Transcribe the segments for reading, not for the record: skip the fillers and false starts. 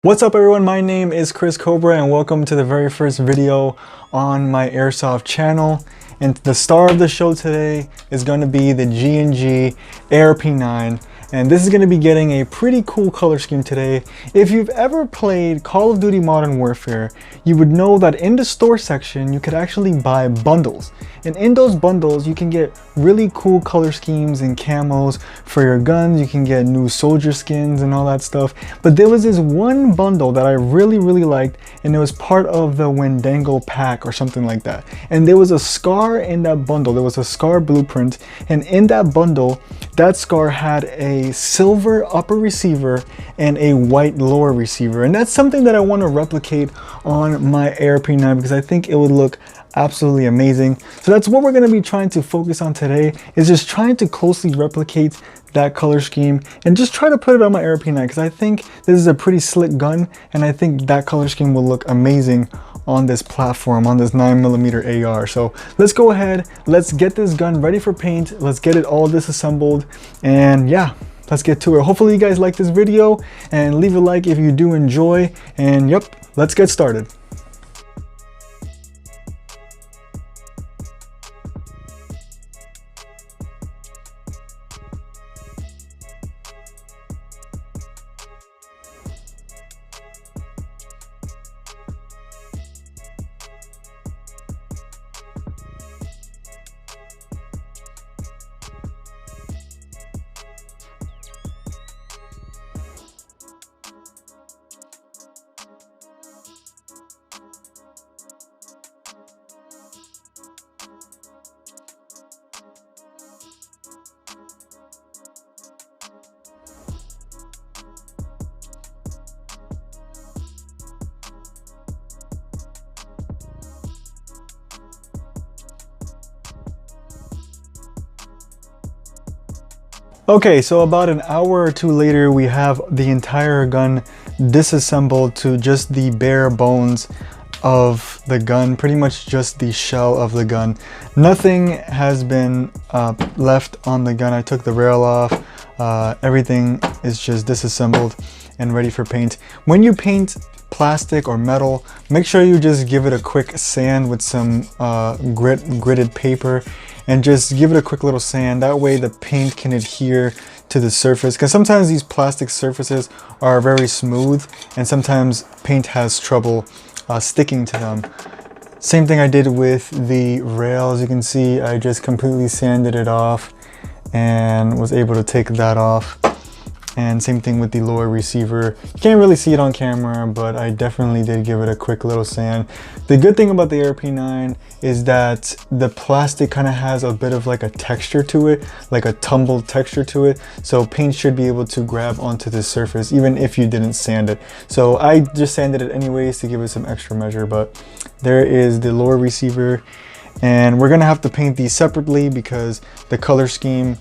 What's up everyone, my name is Chris Cobra and welcome to the very first video on my Airsoft channel. And the star of the show today is going to be the G&G ARP9. And this is going to be getting a pretty cool color scheme today. If you've ever played Call of Duty Modern Warfare, you would know that in the store section, you could actually buy bundles. And in those bundles, you can get really cool color schemes and camos for your guns. You can get new soldier skins and all that stuff. But there was this one bundle that I really liked, and it was part of the Wendigo pack or something like that. And there was a SCAR in that bundle. There was a SCAR blueprint. And in that bundle, that SCAR had a silver upper receiver and a white lower receiver. And that's something that I want to replicate on my ARP9 because I think it would look absolutely amazing. So that's what we're going to be trying to focus on today, is just trying to closely replicate that color scheme and just try to put it on my ARP9 because I think this is a pretty slick gun and I think that color scheme will look amazing on this platform, on this 9mm AR. So let's go ahead, let's get this gun ready for paint, let's get it all disassembled, and yeah, let's get to it. Hopefully you guys like this video and leave a like if you do enjoy, and yep, let's get started. Okay, so about an hour or two later, we have the entire gun disassembled to just the bare bones of the gun, pretty much just the shell of the gun. Nothing has been left on the gun. I took the rail off. Everything is just disassembled and ready for paint. When you paint plastic or metal, make sure you just give it a quick sand with some gritted paper, and just give it a quick little sand. That way the paint can adhere to the surface, because sometimes these plastic surfaces are very smooth and sometimes paint has trouble sticking to them. Same thing I did with the rail. As you can see, I just completely sanded it off and was able to take that off. And same thing with the lower receiver. You can't really see it on camera, but I definitely did give it a quick little sand. The good thing about the ARP9 is that the plastic kind of has a bit of like a texture to it, like a tumbled texture to it. So paint should be able to grab onto the surface even if you didn't sand it. So I just sanded it anyways to give it some extra measure, but there is the lower receiver. And we're gonna have to paint these separately because the color scheme,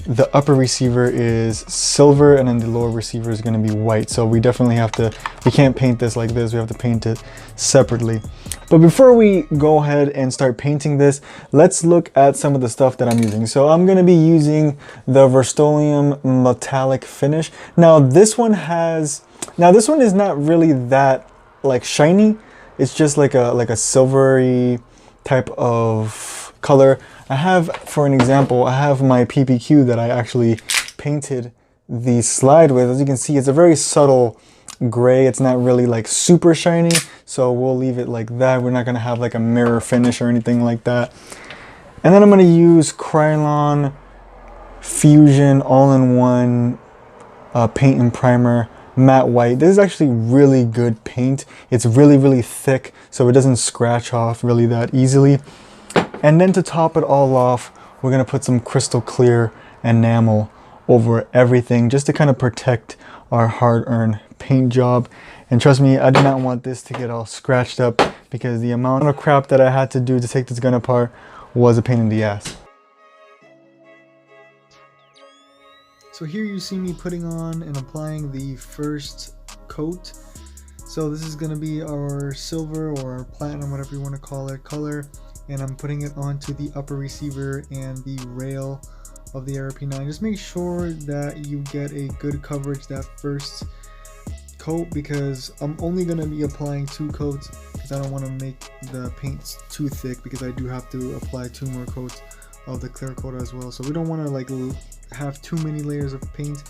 the upper receiver is silver and then the lower receiver is going to be white. So we definitely have to, we can't paint this like this, we have to paint it separately. But before we go ahead and start painting this, let's look at some of the stuff that I'm using. So I'm going to be using the Rust-Oleum metallic finish. Now this one is not really that like shiny. It's just like a silvery type of color. I have, for an example, I have my PPQ that I actually painted the slide with. As you can see, it's a very subtle gray. It's not really like super shiny, so we'll leave it like that. We're not gonna have like a mirror finish or anything like that. And then I'm gonna use Krylon Fusion all-in-one paint and primer, matte white. This is actually really good paint. It's really thick, so it doesn't scratch off really that easily. And then to top it all off, we're gonna put some crystal clear enamel over everything just to kind of protect our hard-earned paint job. And trust me, I did not want this to get all scratched up because the amount of crap that I had to do to take this gun apart was a pain in the ass. So here you see me putting on and applying the first coat. So this is gonna be our silver or platinum, whatever you want to call it, color. And I'm putting it onto the upper receiver and the rail of the ARP9. Just make sure that you get a good coverage that first coat because I'm only going to be applying 2 coats because I don't want to make the paint too thick, because I do have to apply 2 more coats of the clear coat as well. So we don't want to like have too many layers of paint.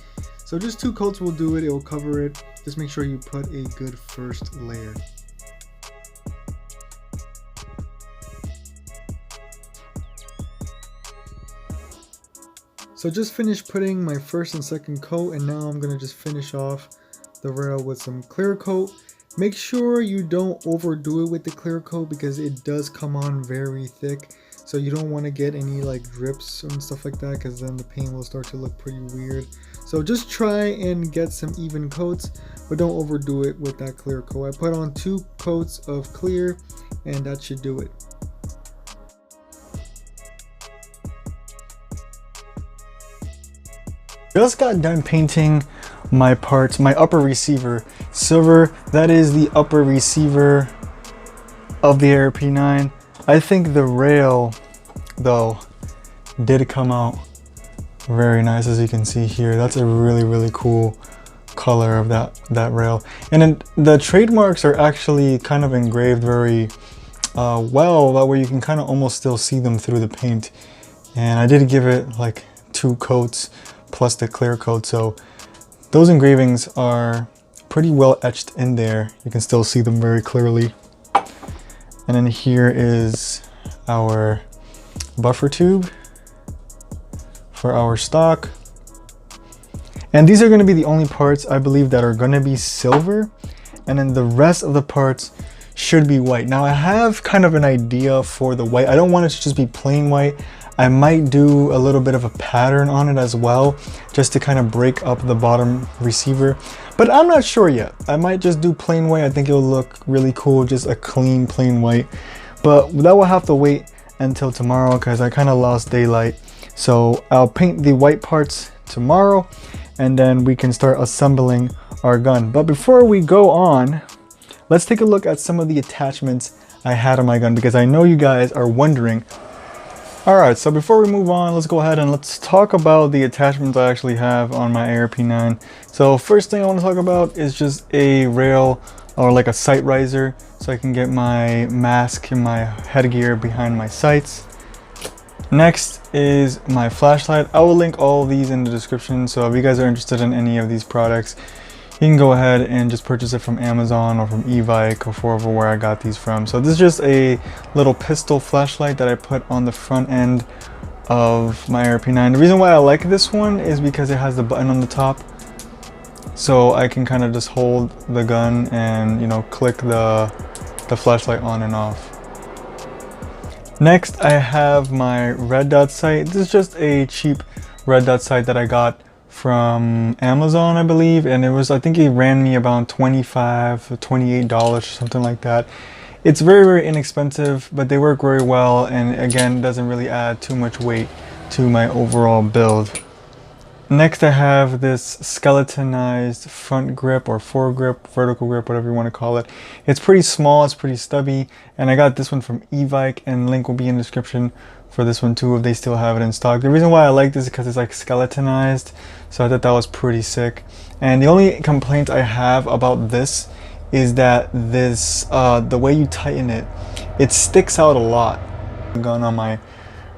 So just 2 coats will do it. It will cover it. Just make sure you put a good first layer. So just finished putting my first and second coat, and now I'm going to just finish off the rail with some clear coat. Make sure you don't overdo it with the clear coat because it does come on very thick. So you don't want to get any like drips and stuff like that, because then the paint will start to look pretty weird. So just try and get some even coats, but don't overdo it with that clear coat. I put on 2 coats of clear and that should do it. Just got done painting my parts, my upper receiver silver. That is the upper receiver of the AIRSOFT. I think the rail though did come out very nice, as you can see here. That's a really cool color of that rail. And then the trademarks are actually kind of engraved very well, that way you can kind of almost still see them through the paint. And I did give it like 2 coats plus the clear coat, so those engravings are pretty well etched in there. You can still see them very clearly. And then here is our buffer tube for our stock. And these are going to be the only parts I believe that are going to be silver, and then the rest of the parts should be white. Now I have kind of an idea for the white. I don't want it to just be plain white. I might do a little bit of a pattern on it as well, just to kind of break up the bottom receiver, but I'm not sure yet. I might just do plain white. I think it'll look really cool, just a clean plain white, but that will have to wait until tomorrow because I kind of lost daylight. So I'll paint the white parts tomorrow and then we can start assembling our gun. But before we go on, let's take a look at some of the attachments I had on my gun, because I know you guys are wondering. Alright, so before we move on, let's go ahead and let's talk about the attachments I actually have on my AIRSOFT. So first thing I want to talk about is just a rail, or like a sight riser, so I can get my mask and my headgear behind my sights. Next is my flashlight. I will link all of these in the description, so if you guys are interested in any of these products, you can go ahead and just purchase it from Amazon or from Evike or wherever where I got these from. So this is just a little pistol flashlight that I put on the front end of my AIRSOFT. The reason why I like this one is because it has the button on the top, so I can kind of just hold the gun and, you know, click the flashlight on and off. Next, I have my red dot sight. This is just a cheap red dot sight that I got from Amazon, I believe, and it was, I think it ran me about $25 to $28 or something like that. It's very inexpensive, but they work very well, and again, doesn't really add too much weight to my overall build. Next, I have this skeletonized front grip or foregrip, vertical grip, whatever you want to call it. It's pretty small, it's pretty stubby, and I got this one from Evike, and link will be in the description for this one too if they still have it in stock. The reason why I like this is because it's like skeletonized, so I thought that was pretty sick. And the only complaint I have about this is that this, the way you tighten it, it sticks out a lot. Gun on my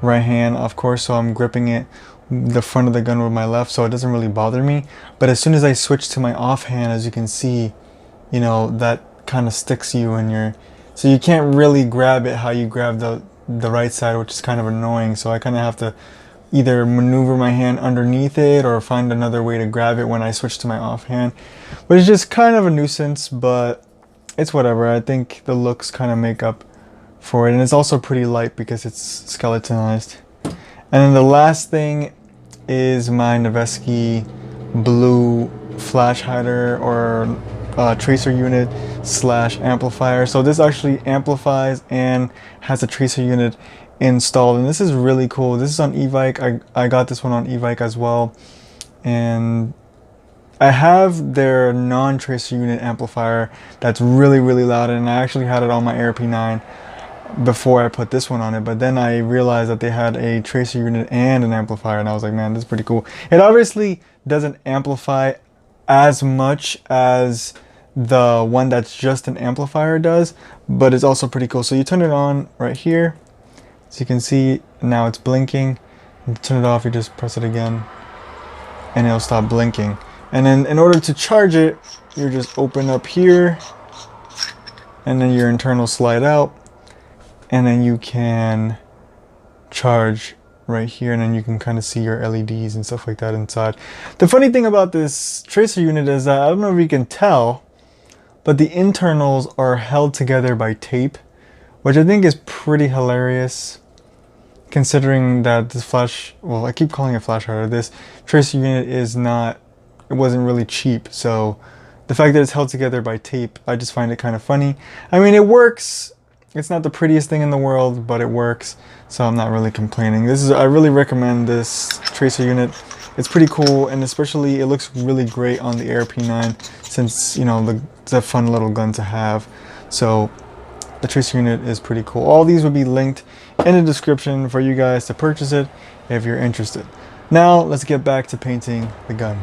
right hand, of course, so I'm gripping it the front of the gun with my left, so it doesn't really bother me. But as soon as I switch to my offhand, as you can see, you know, that kind of sticks you in your, so you can't really grab it how you grab the right side, which is kind of annoying. So I kind of have to either maneuver my hand underneath it or find another way to grab it when I switch to my offhand, but it's just kind of a nuisance, but it's whatever. I think the looks kind of make up for it, and it's also pretty light because it's skeletonized. And then the last thing is my Noveske blue flash hider or tracer unit slash amplifier. So this actually amplifies and has a tracer unit installed, and this is really cool. This is on Evike. I got this one on Evike as well, and I have their non-tracer unit amplifier that's really loud, and I actually had it on my AIRSOFT before I put this one on it, but then I realized that they had a tracer unit and an amplifier, and I was like, man, this is pretty cool. It obviously doesn't amplify as much as the one that's just an amplifier does, but it's also pretty cool. So you turn it on right here, so you can see now it's blinking. You turn it off, you just press it again and it'll stop blinking. And then in order to charge it, you just open up here and then your internals slide out, and then you can charge right here, and then you can kind of see your LEDs and stuff like that inside. The funny thing about this tracer unit is that I don't know if you can tell, but the internals are held together by tape, which I think is pretty hilarious considering that this flash, well, I keep calling it flash hider, this tracer unit is not, it wasn't really cheap. So the fact that it's held together by tape, I just find it kind of funny. I mean, it works. It's not the prettiest thing in the world, but it works. So I'm not really complaining. I really recommend this tracer unit. It's pretty cool, and especially it looks really great on the ARP9 since, you know, it's a fun little gun to have. So the tracer unit is pretty cool. All these will be linked in the description for you guys to purchase it if you're interested. Now let's get back to painting the gun.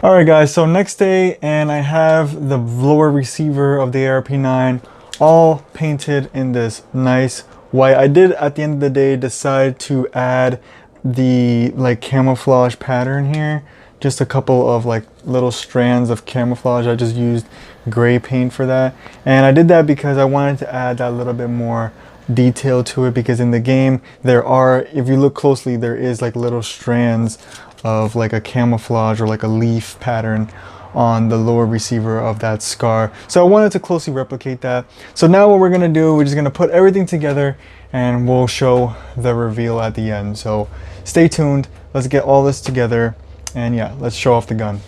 Alright guys, so next day, and I have the lower receiver of the ARP9 all painted in this nice white. I did at the end of the day decide to add the like camouflage pattern here, just a couple of like little strands of camouflage. I just used gray paint for that, and I did that because I wanted to add that little bit more detail to it, because in the game there are, if you look closely, there is like little strands of like a camouflage or like a leaf pattern on the lower receiver of that scar. So I wanted to closely replicate that. So now what we're gonna do, we're just gonna put everything together and we'll show the reveal at the end. So stay tuned, let's get all this together, and yeah, let's show off the gun.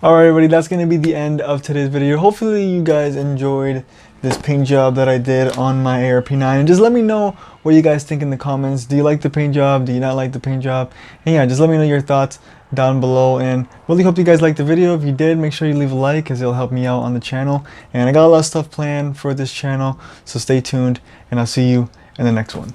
Alright everybody, that's going to be the end of today's video. Hopefully you guys enjoyed this paint job that I did on my ARP9, and just let me know what you guys think in the comments. Do you like the paint job? Do you not like the paint job? And yeah, just let me know your thoughts down below, and really hope you guys liked the video. If you did, make sure you leave a like, because it'll help me out on the channel, and I got a lot of stuff planned for this channel, so stay tuned, and I'll see you in the next one.